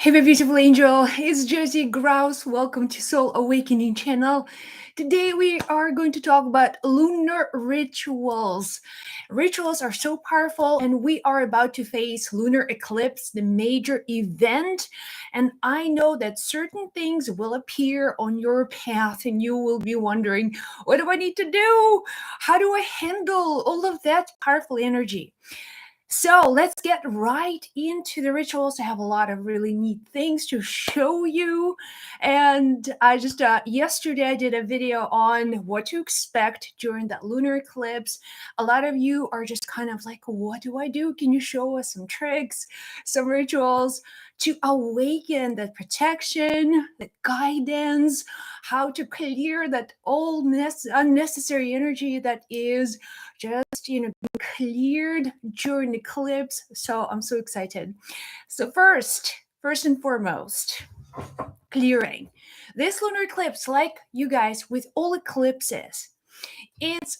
Hey, my beautiful angel, it's Josie Grouse. Welcome to Soul Awakening channel. Today we are going to talk about lunar rituals. Rituals are so powerful, and we are about to face lunar eclipse, the major event. And I know that certain things will appear on your path, and you will be wondering, what do I need to do? How do I handle all of that powerful energy? So let's get right into the rituals. I have a lot of really neat things to show you. And I just, yesterday I did a video on what to expect during that lunar eclipse. A lot of you are just kind of like, what do I do? Can you show us some tricks, some rituals to awaken that protection, that guidance, how to clear that old unnecessary energy that is just, cleared during the eclipse. So I'm so excited. So first and foremost, clearing. This lunar eclipse, like you guys with all eclipses, it's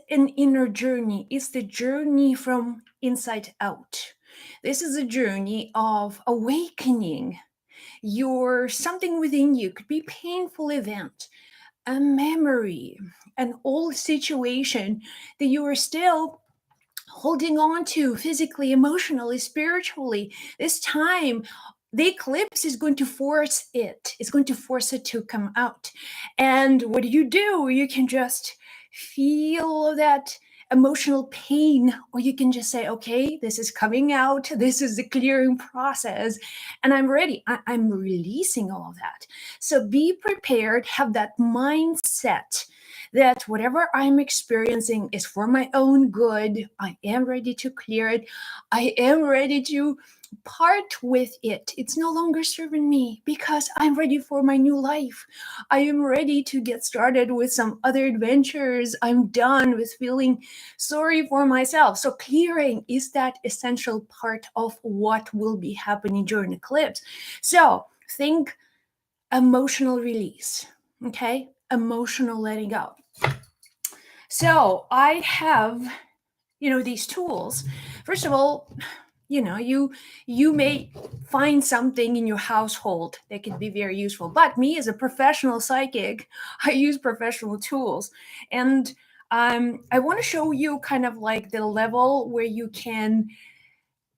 an inner journey. It's the journey from inside out. This is a journey of awakening your something within you. Could be painful event, a memory, an old situation that you are still holding on to physically, emotionally, spiritually. This time, the eclipse is going to force it. It's going to force it to come out. And what do? You can just feel that emotional pain, or you can just say, okay, this is coming out. This is the clearing process. And I'm ready. I'm releasing all of that. So be prepared, have that mindset that whatever I'm experiencing is for my own good. I am ready to clear it. I am ready to part with it. It's no longer serving me because I'm ready for my new life. I am ready to get started with some other adventures. I'm done with feeling sorry for myself. So clearing is that essential part of what will be happening during eclipse. So think emotional release, okay? Emotional letting go. So I have, these tools. First of all, you may find something in your household that can be very useful. But me as a professional psychic, I use professional tools. And I want to show you kind of like the level where you can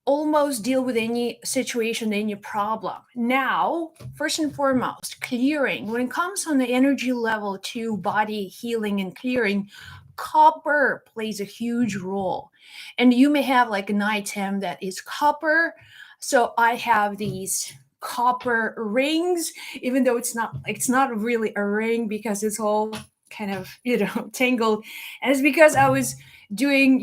almost deal with any situation, any problem. Now, first and foremost, clearing. When it comes on the energy level to body healing and clearing, copper plays a huge role. And you may have like an item that is copper. So I have these copper rings, even though it's not really a ring because it's all kind of tangled. And it's because I was doing,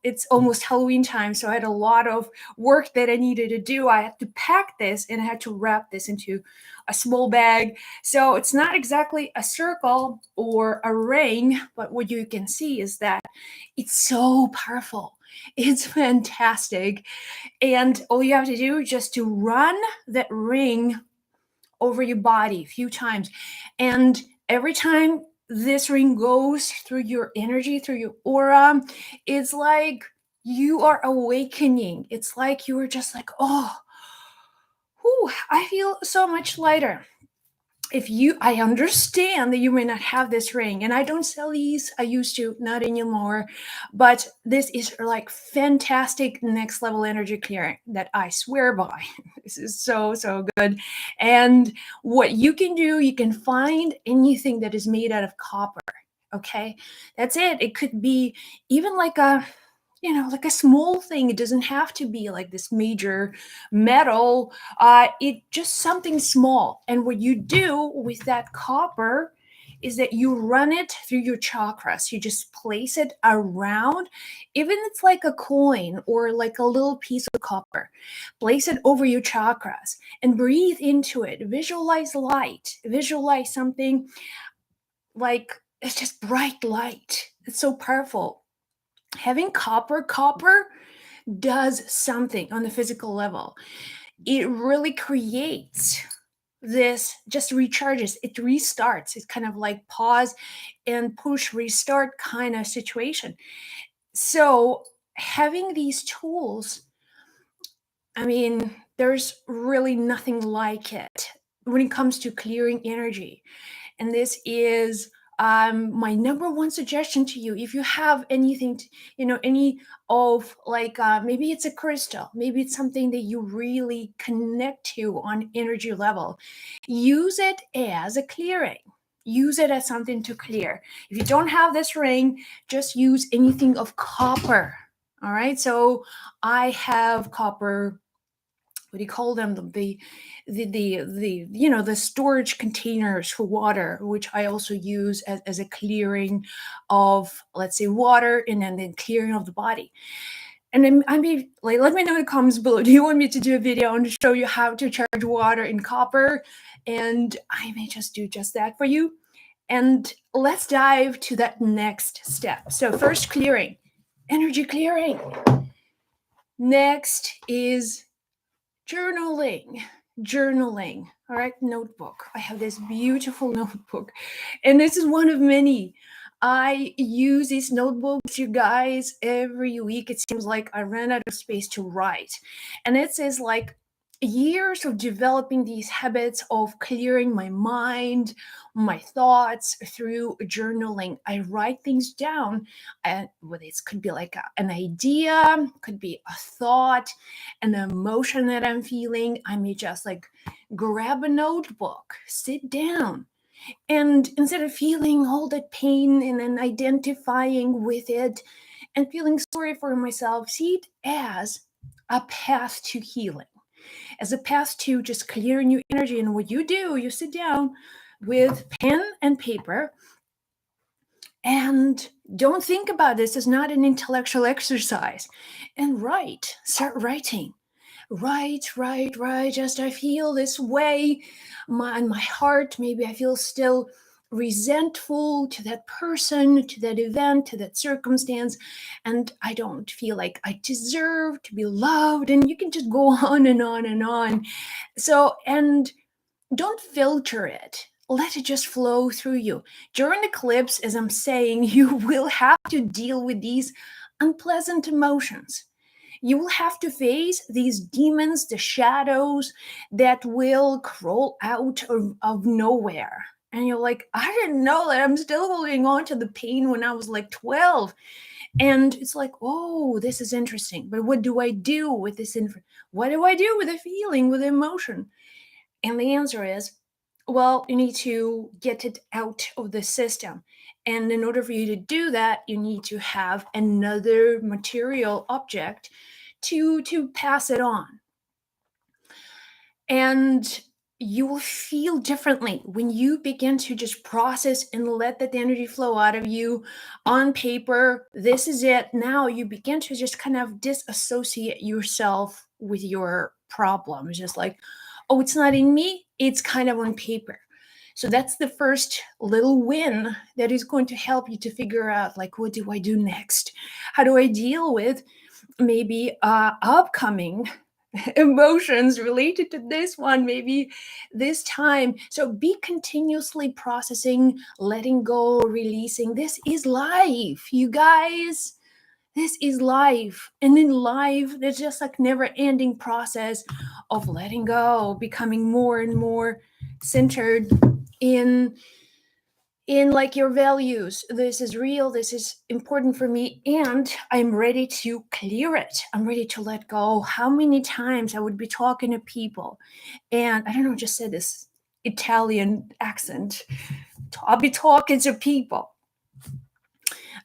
it's almost Halloween time, so I had a lot of work that I needed to do. I had to pack this and I had to wrap this into a small bag. So it's not exactly a circle or a ring, but what you can see is that it's so powerful. It's fantastic. And all you have to do is just to run that ring over your body a few times. And every time this ring goes through your energy, through your aura, it's like you are awakening. It's like you are just like, oh, whew, I feel so much lighter. I understand that you may not have this ring, and I don't sell these. I used to, not anymore. But this is like fantastic next level energy clearing that I swear by. This is so, so good. And what you can do, you can find anything that is made out of copper. Okay, that's it. It could be even like like a small thing. It doesn't have to be like this major metal. It just something small. And what you do with that copper is that you run it through your chakras. You just place it around, even it's like a coin or like a little piece of copper. Place it over your chakras and breathe into it. Visualize light. Visualize something like it's just bright light. It's so powerful. Having copper does something on the physical level. It really creates this, just recharges, it restarts. It's kind of like pause and push restart kind of situation. So having these tools, I mean, There's really nothing like it when it comes to clearing energy. And this is my number one suggestion to you. If you have anything, any of like maybe it's a crystal, maybe it's something that you really connect to on energy level, use it as a clearing. Use it as something to clear. If you don't have this ring, just use anything of copper. All right. So I have copper, what do you call them, the storage containers for water, which I also use as a clearing of, let's say, water, and then clearing of the body. And then I mean, like, let me know in the comments below, do you want me to do a video and show you how to charge water in copper? And I may just do just that for you. And let's dive to that next step. So first, clearing, energy clearing. Next is journaling. Journaling. All right, notebook. I have this beautiful notebook, and this is one of many. I use these notebooks, you guys, every week. It seems like I ran out of space to write. And it says like years of developing these habits of clearing my mind, my thoughts through journaling. I write things down, and whether it could be like an idea, could be a thought, an emotion that I'm feeling. I may just like grab a notebook, sit down, and instead of feeling all that pain and then identifying with it and feeling sorry for myself, see it as a path to healing, as a path to just clearing your energy. And what you do, you sit down with pen and paper and don't think about this as not an intellectual exercise, and write. Start writing. Write. Just I feel this way. My heart, maybe I feel still resentful to that person, to that event, to that circumstance, and I don't feel like I deserve to be loved. And you can just go on and on and on. So, and don't filter it. Let it just flow through you. During eclipse, as I'm saying, you will have to deal with these unpleasant emotions. You will have to face these demons, the shadows that will crawl out of nowhere. And you're like, I didn't know that. I'm still holding on to the pain when I was like 12. And it's like, oh, this is interesting. But what do I do with this? What do I do with the feeling, with the emotion? And the answer is, well, you need to get it out of the system. And in order for you to do that, you need to have another material object to pass it on. And you will feel differently when you begin to just process and let that energy flow out of you on paper. This is it. Now you begin to just kind of disassociate yourself with your problem. It's just like, oh, it's not in me, it's kind of on paper. So that's the first little win that is going to help you to figure out, like, what do I do next? How do I deal with maybe upcoming emotions related to this one, maybe this time? So be continuously processing, letting go, releasing. This is life, you guys. This is life. And in life, there's just like never ending process of letting go, becoming more and more centered in like your values. This is real, this is important for me, and I'm ready to clear it. I'm ready to let go. How many times I would be talking to people, and I don't know, just said this Italian accent. I'll be talking to people,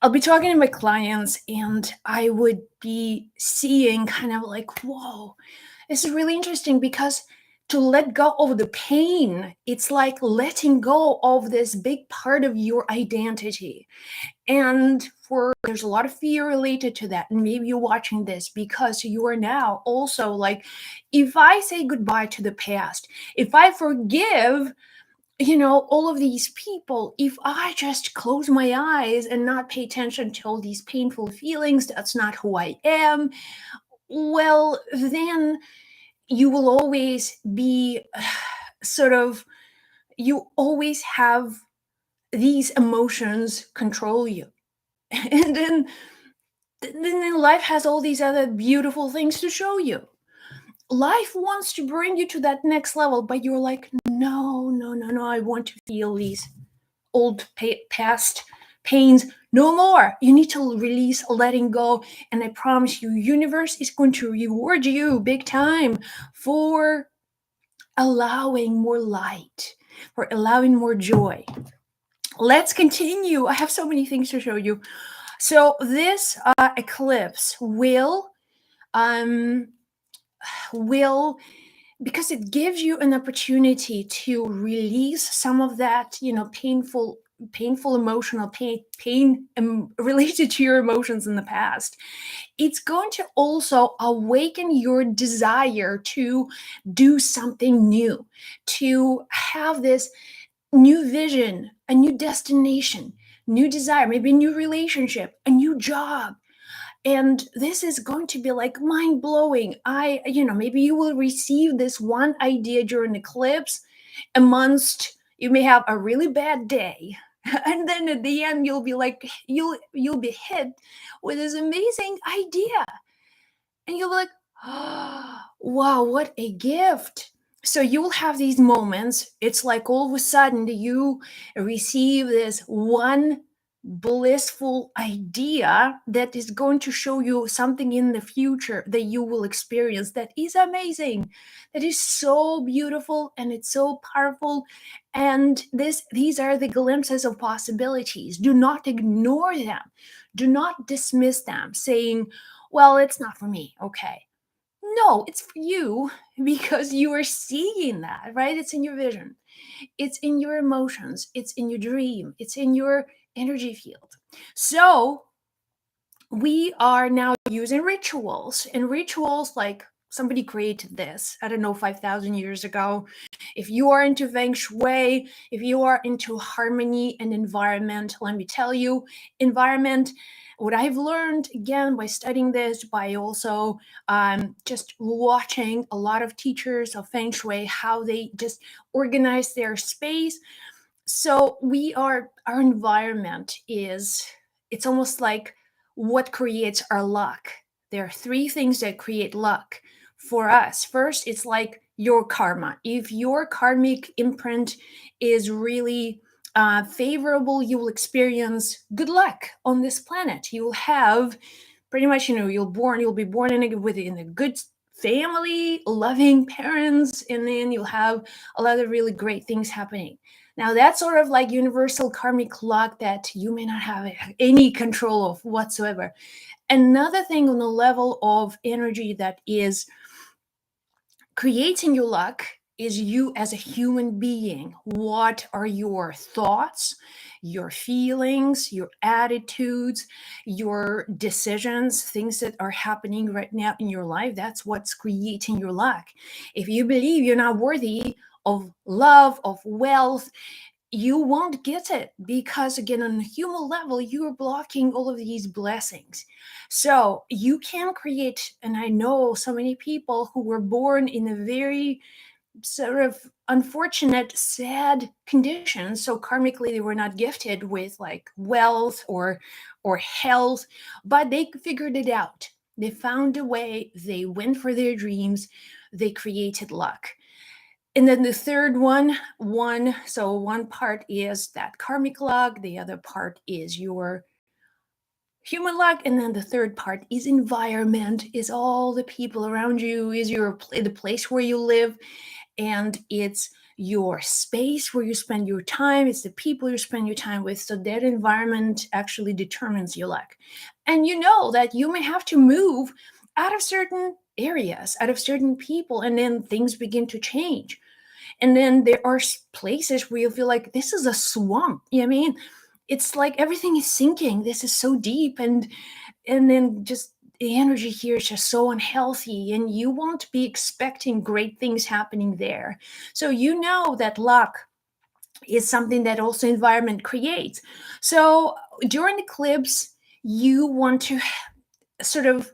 I'll be talking to my clients, and I would be seeing kind of like, whoa, this is really interesting, because to let go of the pain, it's like letting go of this big part of your identity. And there's a lot of fear related to that. And maybe you're watching this because you are now also like, if I say goodbye to the past, if I forgive, all of these people, if I just close my eyes and not pay attention to all these painful feelings, that's not who I am. Well, then you will always be sort of, you always have these emotions control you. And then life has all these other beautiful things to show you. life wants to bring you to that next level, but you're like, no, no, no, no, I want to feel these old past pains no more. You need to release, letting go, and I promise you, universe is going to reward you big time for allowing more light, for allowing more joy. Let's continue. I have so many things to show you. So this eclipse um will, because it gives you an opportunity to release some of that, painful emotional pain related to your emotions in the past. It's going to also awaken your desire to do something new, to have this new vision, a new destination, new desire, maybe a new relationship, a new job. And this is going to be like mind blowing. Maybe you will receive this one idea during eclipse amongst, you may have a really bad day. And then at the end you'll be like, you'll be hit with this amazing idea. And you'll be like, oh, wow, what a gift. So you'll have these moments. It's like all of a sudden you receive this one blissful idea that is going to show you something in the future that you will experience that is amazing, that is so beautiful, and it's so powerful. And these are the glimpses of possibilities. Do not ignore them. Do not dismiss them, saying, well, it's not for me. Okay. No, it's for you because you are seeing that, right? It's in your vision, it's in your emotions, it's in your dream, it's in your energy field. So we are now using rituals, and rituals, like somebody created this, I don't know, 5,000 years ago. If you are into feng shui, if you are into harmony and environment, let me tell you, environment, what I've learned again by studying this, by also just watching a lot of teachers of feng shui, how they just organize their space. So our environment is, it's almost like what creates our luck. There are three things that create luck for us. First, it's like your karma. If your karmic imprint is really favorable, you will experience good luck on this planet. You will have pretty much, you'll be born in a good family, loving parents, and then you'll have a lot of really great things happening. Now, that's sort of like universal karmic luck that you may not have any control of whatsoever. Another thing on the level of energy that is creating your luck is you as a human being. What are your thoughts, your feelings, your attitudes, your decisions, things that are happening right now in your life? That's what's creating your luck. If you believe you're not worthy of love, of wealth, you won't get it, because again, on a human level, you're blocking all of these blessings. So you can create, and I know so many people who were born in a very sort of unfortunate, sad conditions. So karmically, they were not gifted with like wealth or health, but they figured it out. They found a way, they went for their dreams, they created luck. And then the third one part is that karmic luck, the other part is your human luck, and then the third part is environment, is all the people around you, is the place where you live, and it's your space where you spend your time, it's the people you spend your time with. So that environment actually determines your luck. And you know that you may have to move out of certain areas, out of certain people, and then things begin to change. And then there are places where you feel like this is a swamp. You know what I mean? It's like everything is sinking. This is so deep, and then just the energy here is just so unhealthy, and you won't be expecting great things happening there. So you know that luck is something that also environment creates. So during eclipse, you want to sort of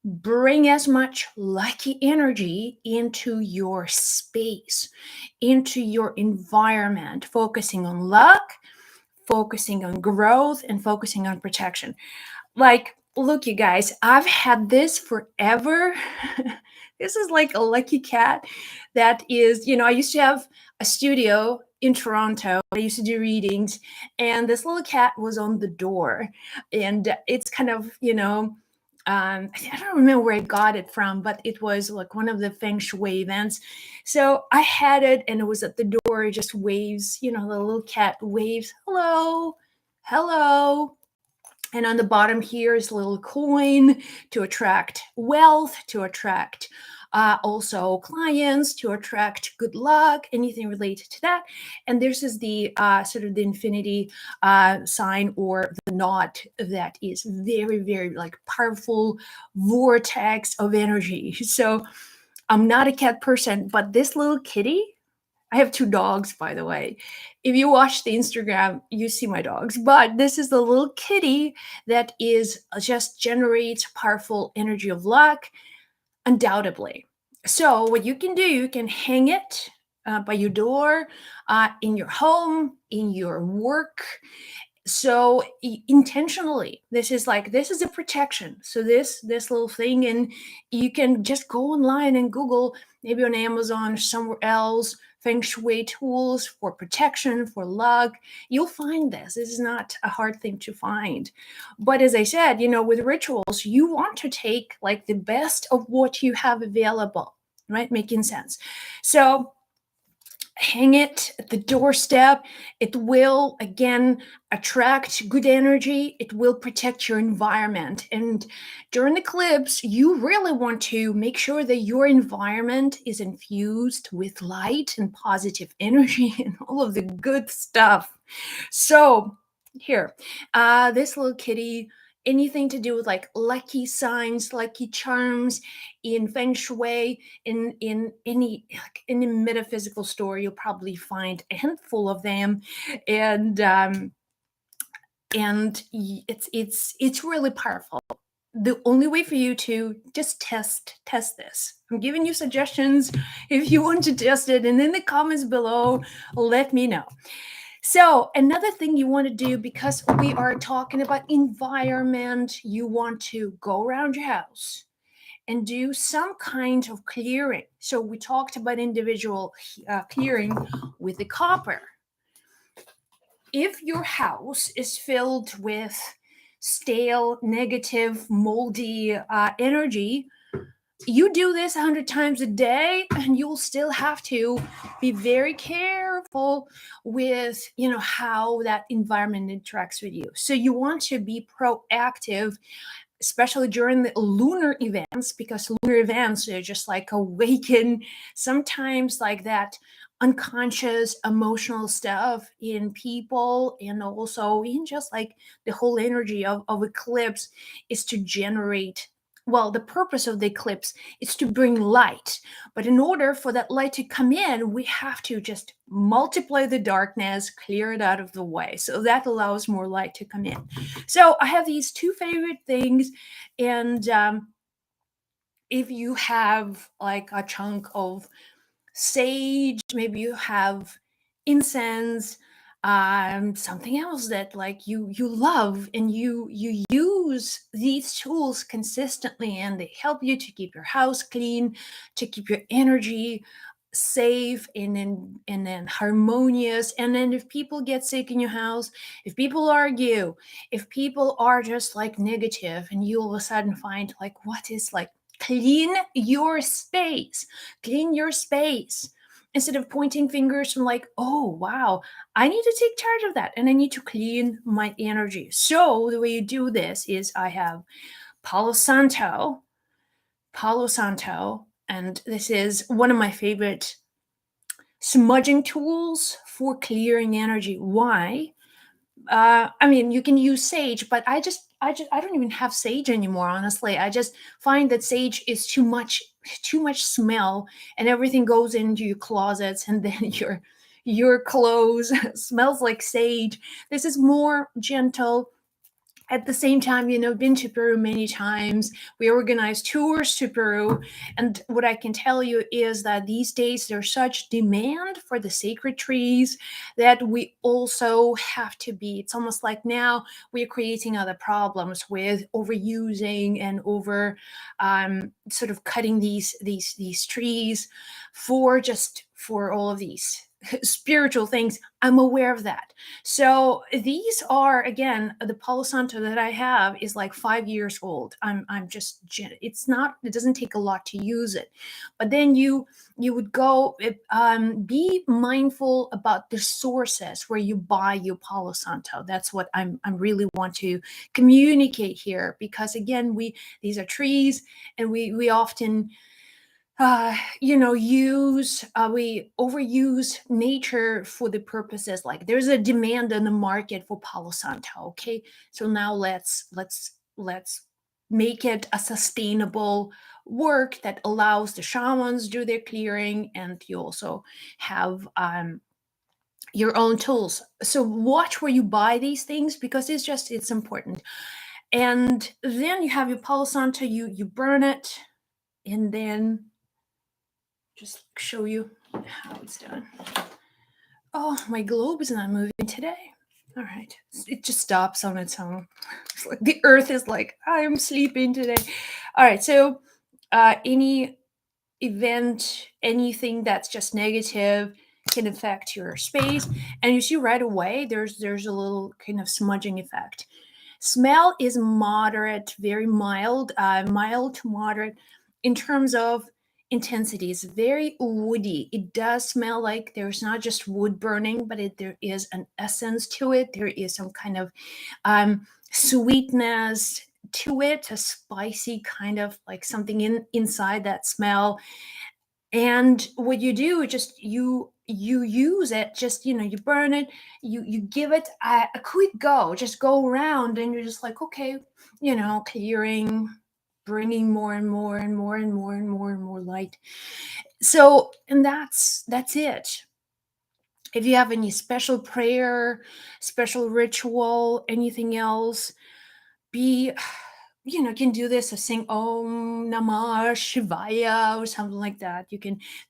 bring as much lucky energy into your space, into your environment, focusing on luck, focusing on growth, and focusing on protection. Like, look, you guys, I've had this forever. This is like a lucky cat that is, I used to have a studio in Toronto. I used to do readings, and this little cat was on the door. And it's kind of, I don't remember where I got it from, but it was like one of the Feng Shui events. So I had it, and it was at the door. It just waves, the little cat waves, hello, hello. And on the bottom here is a little coin to attract wealth, to attract also clients, to attract good luck, anything related to that. And this is the sort of the infinity sign, or the knot, that is very, very like powerful vortex of energy. So I'm not a cat person, but this little kitty, I have two dogs, by the way. If you watch the Instagram, you see my dogs. But this is the little kitty that is just generates powerful energy of luck, undoubtedly. So what you can do, you can hang it by your door, in your home, in your work. So intentionally, this is a protection. So this little thing, and you can just go online and Google, maybe on Amazon or somewhere else, feng shui tools for protection, for luck. You'll find this is not a hard thing to find. But as I said, with rituals, you want to take like the best of what you have available, right? Making sense. So hang it at the doorstep. It will, again, attract good energy. It will protect your environment. And during eclipse, you really want to make sure that your environment is infused with light and positive energy and all of the good stuff. So here, this little kitty, anything to do with like lucky signs, lucky charms in feng shui, in any metaphysical store, you'll probably find a handful of them. And it's really powerful. The only way for you to just test this, I'm giving you suggestions. If you want to test it, and in the comments below, let me know. So another thing you want to do, because we are talking about environment, you want to go around your house and do some kind of clearing. So we talked about individual clearing with the copper. If your house is filled with stale, negative, moldy energy, you do this 100 times a day, and you'll still have to be very careful with how that environment interacts with you. So you want to be proactive, especially during the lunar events, because lunar events are just like awaken sometimes like that unconscious emotional stuff in people, and also in just like the whole energy of eclipse is to generate, well, the purpose of the eclipse is to bring light. But in order for that light to come in, we have to just multiply the darkness, clear it out of the way. So that allows more light to come in. So I have these two favorite things. And if you have like a chunk of sage, maybe you have incense, something else that like you love, and you use these tools consistently, and they help you to keep your house clean, to keep your energy safe and then harmonious. And then if people get sick in your house, if people argue, if people are just like negative, and you all of a sudden find like, what is like, clean your space, clean your space, instead of pointing fingers and like, oh wow, I need to take charge of that, and I need to clean my energy. So the way you do this is, I have palo santo, and this is one of my favorite smudging tools for clearing energy. Why? I mean, you can use sage, but I don't even have sage anymore, honestly. I just find that sage is too much smell, and everything goes into your closets, and then your clothes smells like sage. This is more gentle, At the same time, been to Peru many times. We organize tours to Peru. And what I can tell you is that these days there's such demand for the sacred trees that we also have to be. It's almost like now we're creating other problems with overusing and over sort of cutting these trees for all of these spiritual things. I'm aware of that. So these are, again, the Palo Santo that I have is like 5 years old. I'm just it's not, it doesn't take a lot to use it. But then you would go, be mindful about the sources where you buy your Palo Santo. That's what I'm really want to communicate here, because again, these are trees, and we often use we overuse nature for the purposes, like there's a demand in the market for Palo Santo. Okay, so now let's make it a sustainable work that allows the shamans do their clearing, and you also have your own tools. So watch where you buy these things, because it's important. And then you have your Palo Santo, you burn it, and then just show you how it's done. Oh, my globe is not moving today. All right. It just stops on its own. It's like the earth is like, I'm sleeping today. All right. So, any event, anything that's just negative can affect your space. And you see right away, there's a little kind of smudging effect. Smell is moderate, very mild, mild to moderate in terms of intensity. It's very woody. It does smell like there's not just wood burning, but there is an essence to it. There is some kind of sweetness to it, a spicy kind of like something inside that smell. And what you do, just you use it, just you burn it, you give it a quick go, just go around, and you're just like, okay, clearing, bringing more and more and more and more and more and more light. So, and that's it. If you have any special prayer, special ritual, anything else, be can do this, or sing Om Namah Shivaya or something like that.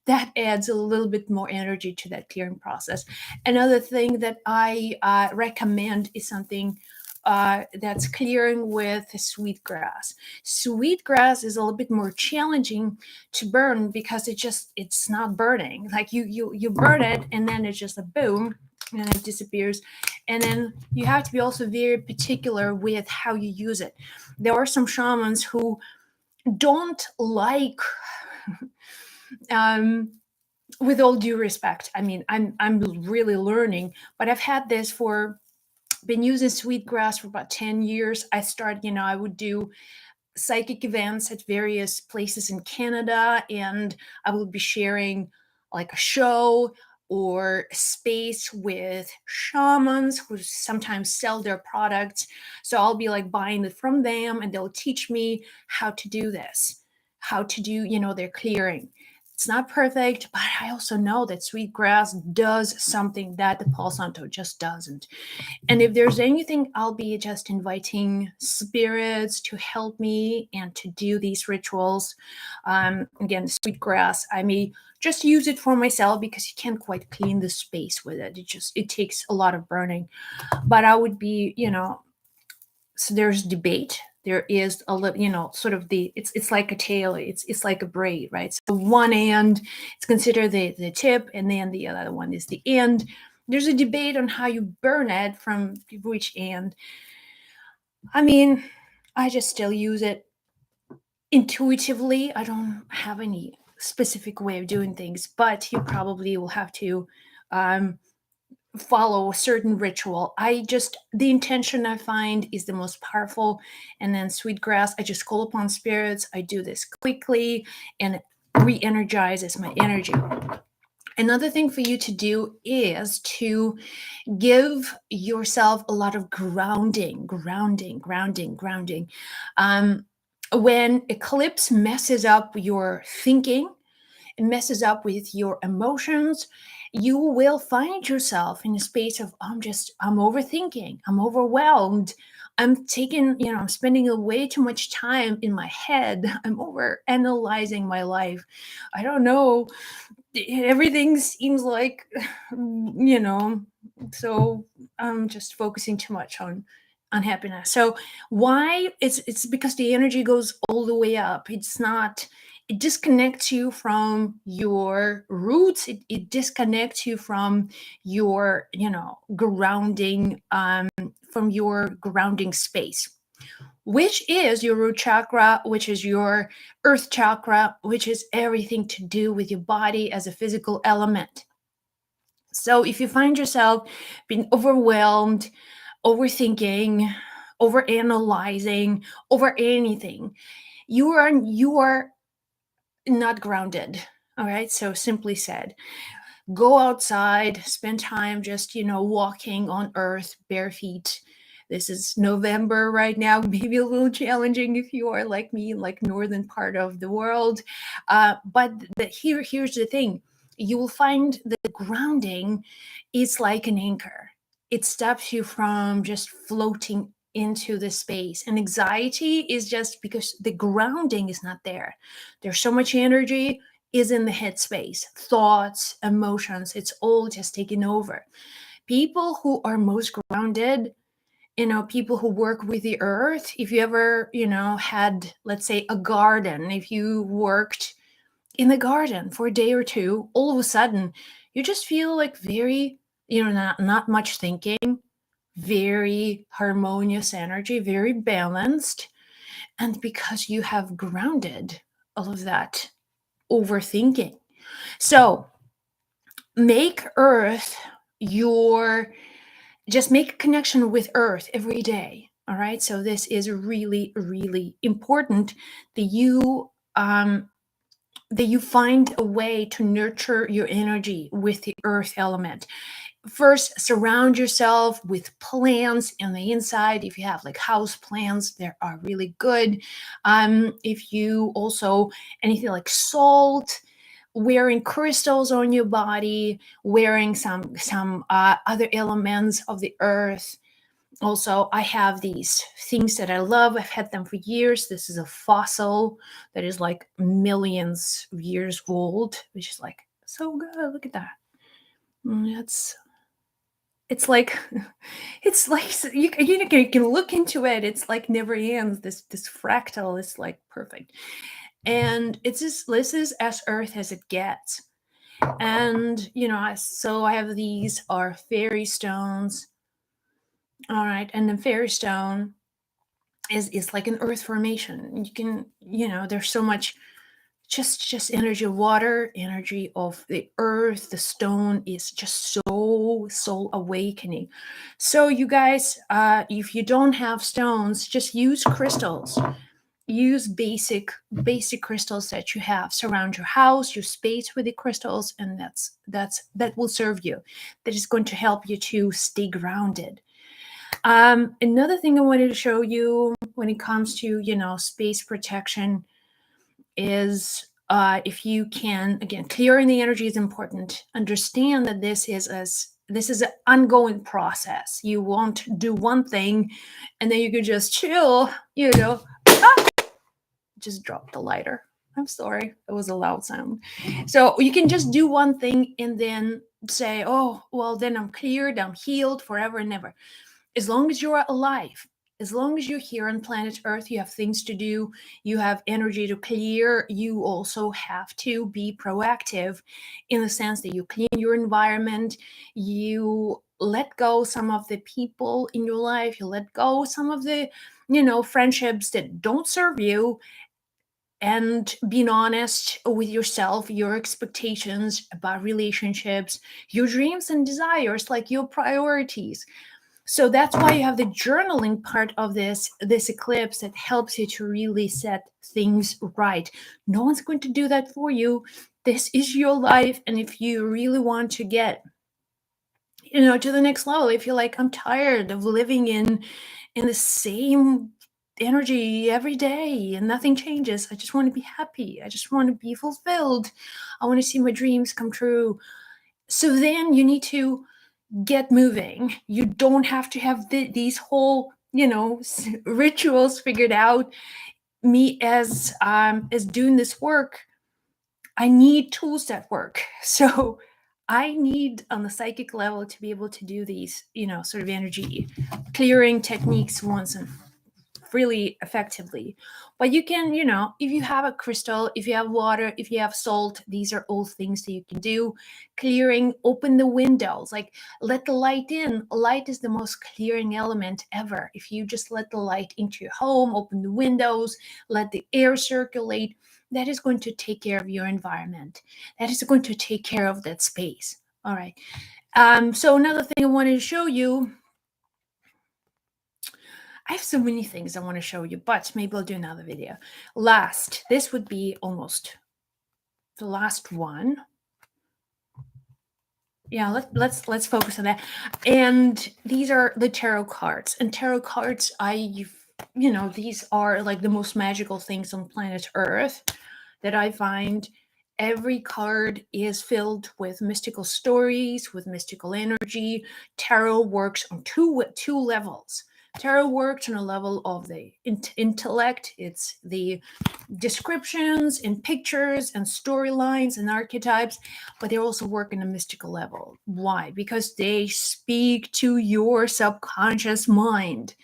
That adds a little bit more energy to that clearing process. Another thing that I recommend is something that's clearing with sweetgrass. Sweetgrass is a little bit more challenging to burn, because it's not burning. Like you burn it, and then it's just a boom, and it disappears. And then you have to be also very particular with how you use it. There are some shamans who don't like, um, with all due respect, I mean, I'm really learning, but I've had this for been using sweetgrass for about 10 years. I started, I would do psychic events at various places in Canada, and I will be sharing like a show or space with shamans who sometimes sell their products. So I'll be like buying it from them, and they'll teach me how to do this, how to do, their clearing. It's not perfect, but I also know that sweetgrass does something that the Palo Santo just doesn't. And if there's anything, I'll be just inviting spirits to help me and to do these rituals. Again, sweetgrass, I may just use it for myself, because you can't quite clean the space with it. It takes a lot of burning. But I would be, so there's debate. There is a little, sort of it's like a tail. It's like a braid, right? So one end, it's considered the tip, and then the other one is the end. There's a debate on how you burn it from which end. I mean, I just still use it intuitively. I don't have any specific way of doing things, but you probably will have to um, follow a certain ritual. The intention I find is the most powerful. And then sweetgrass, I just call upon spirits. I do this quickly, and it re-energizes my energy. Another thing for you to do is to give yourself a lot of grounding. When eclipse messes up your thinking, it messes up with your emotions. You will find yourself in a space of, I'm overthinking, I'm overwhelmed, I'm taking, I'm spending way too much time in my head, I'm over analyzing my life. I don't know, everything seems like, you know, so I'm just focusing too much on happiness. So why? It's because the energy goes all the way up. It's not, it disconnects you from your roots. It disconnects you from your, grounding, from your grounding space, which is your root chakra, which is your earth chakra, which is everything to do with your body as a physical element. So if you find yourself being overwhelmed, overthinking, overanalyzing, over anything, you are not grounded. All right. So simply said, go outside, spend time just, walking on earth, bare feet. This is November right now, maybe a little challenging if you are like me, like northern part of the world. But here's the thing. You will find that grounding is like an anchor. It stops you from just floating into the space. And anxiety is just because the grounding is not there. There's so much energy is in the headspace, thoughts, emotions, it's all just taken over. People who are most grounded, people who work with the earth, if you ever, had, let's say, a garden, if you worked in the garden for a day or two, all of a sudden, you just feel like very, not much thinking, very harmonious energy, very balanced. And because you have grounded all of that overthinking. So make earth your, just make a connection with earth every day. All right. So this is really, really important that you find a way to nurture your energy with the earth element. First, surround yourself with plants on the inside. If you have like house plants, they are really good. If you also, anything like salt, wearing crystals on your body, wearing some other elements of the earth. Also, I have these things that I love. I've had them for years. This is a fossil that is like millions of years old, which is like so good. Look at that. That's, it's like, it's like you can look into it. It's like never ends. This fractal is like perfect, and it's just, this is as earth as it gets. And so I have, these are fairy stones. All right, and the fairy stone is like an earth formation. You can, there's so much, just energy of water, energy of the earth. The stone is just so soul awakening. So you guys, if you don't have stones, just use crystals. Use basic crystals that you have. Surround your house, your space with the crystals, and that will serve you. That is going to help you to stay grounded. Another thing I wanted to show you when it comes to, space protection is, if you can, again, clearing the energy is important. Understand that this is an ongoing process. You won't do one thing and then you could just chill, just drop the lighter. I'm sorry, it was a loud sound. So you can just do one thing and then say, oh, well, then I'm cleared, I'm healed forever and ever. As long as you're alive, as long as you're here on planet Earth, you have things to do, you have energy to clear, you also have to be proactive in the sense that you clean your environment, you let go some of the people in your life, you let go some of the, friendships that don't serve you, and being honest with yourself, your expectations about relationships, your dreams and desires, like your priorities. So that's why you have the journaling part of this eclipse that helps you to really set things right. No one's going to do that for you. This is your life, and if you really want to get, to the next level, if you're like, I'm tired of living in the same energy every day and nothing changes. I just want to be happy. I just want to be fulfilled. I want to see my dreams come true. So then you need to get moving. You don't have to have these whole, rituals figured out. Me as doing this work, I need tools that work. So I need on the psychic level to be able to do these, sort of energy clearing techniques once and really effectively. But you can, if you have a crystal, if you have water, if you have salt, these are all things that you can do. Clearing, open the windows, like let the light in. Light is the most clearing element ever. If you just let the light into your home, open the windows, let the air circulate, that is going to take care of your environment. That is going to take care of that space. All right. So another thing I wanted to show you, I have so many things I want to show you, but maybe I'll do another video. This would be almost the last one. Yeah, let's focus on that. And these are the tarot cards. And tarot cards, these are like the most magical things on planet Earth that I find. Every card is filled with mystical stories, with mystical energy. Tarot works on two levels. Tarot works on a level of the intellect. It's the descriptions and pictures and storylines and archetypes, but they also work on a mystical level. Why? Because they speak to your subconscious mind.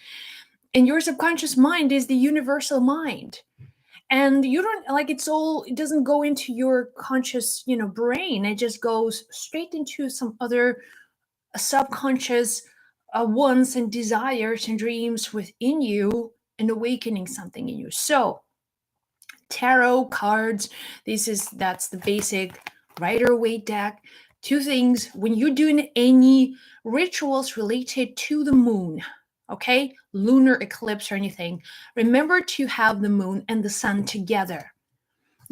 And your subconscious mind is the universal mind. And you don't it doesn't go into your conscious, brain. It just goes straight into some other subconscious wants and desires and dreams within you and awakening something in you. So tarot cards, that's the basic Rider-Waite deck. Two things: when you're doing any rituals related to the moon, okay, lunar eclipse or anything, remember to have the moon and the sun together.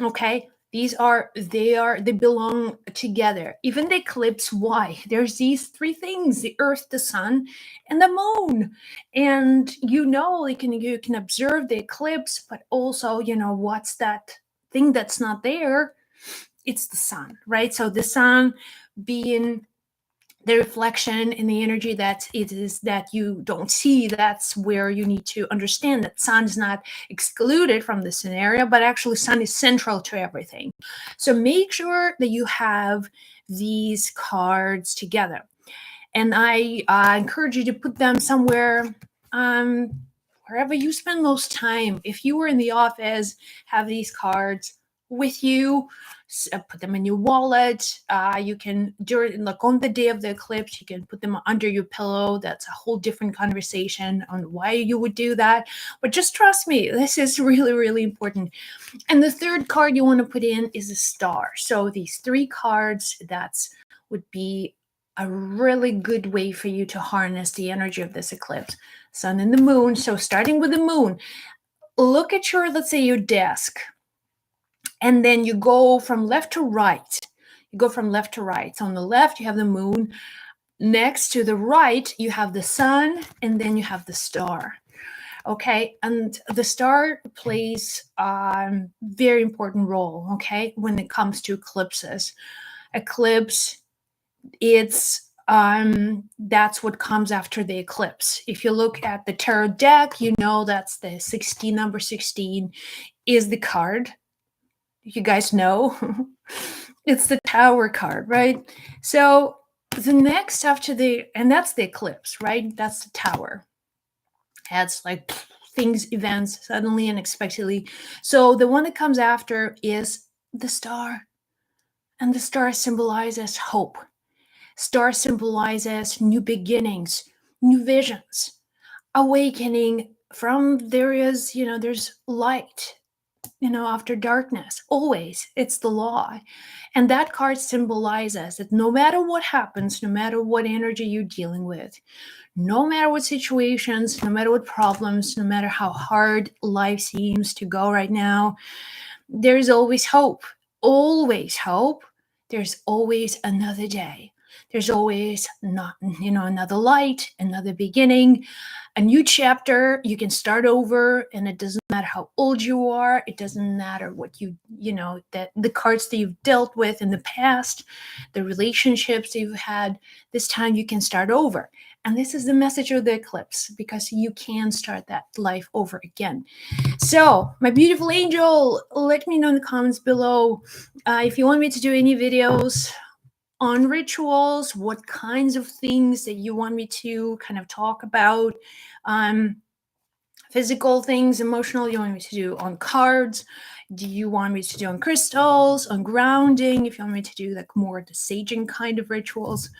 Okay, they belong together. Even the eclipse, why? There's these three things: the earth, the sun, and the moon. And you can observe the eclipse, but also, what's that thing that's not there? It's the sun, right? So the sun being the reflection and the energy that it is that you don't see, that's where you need to understand that sun is not excluded from the scenario, but actually sun is central to everything. So make sure that you have these cards together, and I encourage you to put them somewhere, wherever you spend most time. If you were in the office, have these cards with you. Put them in your wallet. You can, on the day of the eclipse, you can put them under your pillow. That's a whole different conversation on why you would do that. But just trust me, this is really, really important. And the third card you want to put in is a star. So these three cards, would be a really good way for you to harness the energy of this eclipse. Sun and the moon. So starting with the moon, look at let's say your desk. And then you go from left to right. So on the left, you have the moon. Next to the right, you have the sun, and then you have the star. Okay, and the star plays a very important role, okay, when it comes to eclipses. Eclipse, that's what comes after the eclipse. If you look at the tarot deck, that's the 16, number 16 is the card. You guys know it's the Tower card, right? So the next after and that's the eclipse, right? That's the Tower. That's like things, events, suddenly, unexpectedly. So the one that comes after is the star. And the star symbolizes hope. Star symbolizes new beginnings, new visions, awakening from there's light, after darkness. Always, it's the law. And that card symbolizes that no matter what happens, no matter what energy you're dealing with, no matter what situations, no matter what problems, no matter how hard life seems to go right now, there's always hope. Always hope. There's always another day. There's always not, another light, another beginning, a new chapter. You can start over, and it doesn't matter how old you are. It doesn't matter what that the cards that you've dealt with in the past, the relationships that you've had. This time you can start over. And this is the message of the eclipse, because you can start that life over again. So, my beautiful angel, let me know in the comments below if you want me to do any videos on rituals, what kinds of things that you want me to kind of talk about. Physical things, emotional, you want me to do on cards? Do you want me to do on crystals, on grounding? If you want me to do like more the saging kind of rituals,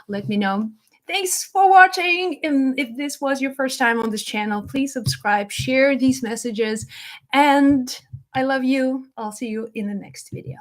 let me know. Thanks for watching. And if this was your first time on this channel, please subscribe, share these messages, and I love you. I'll see you in the next video.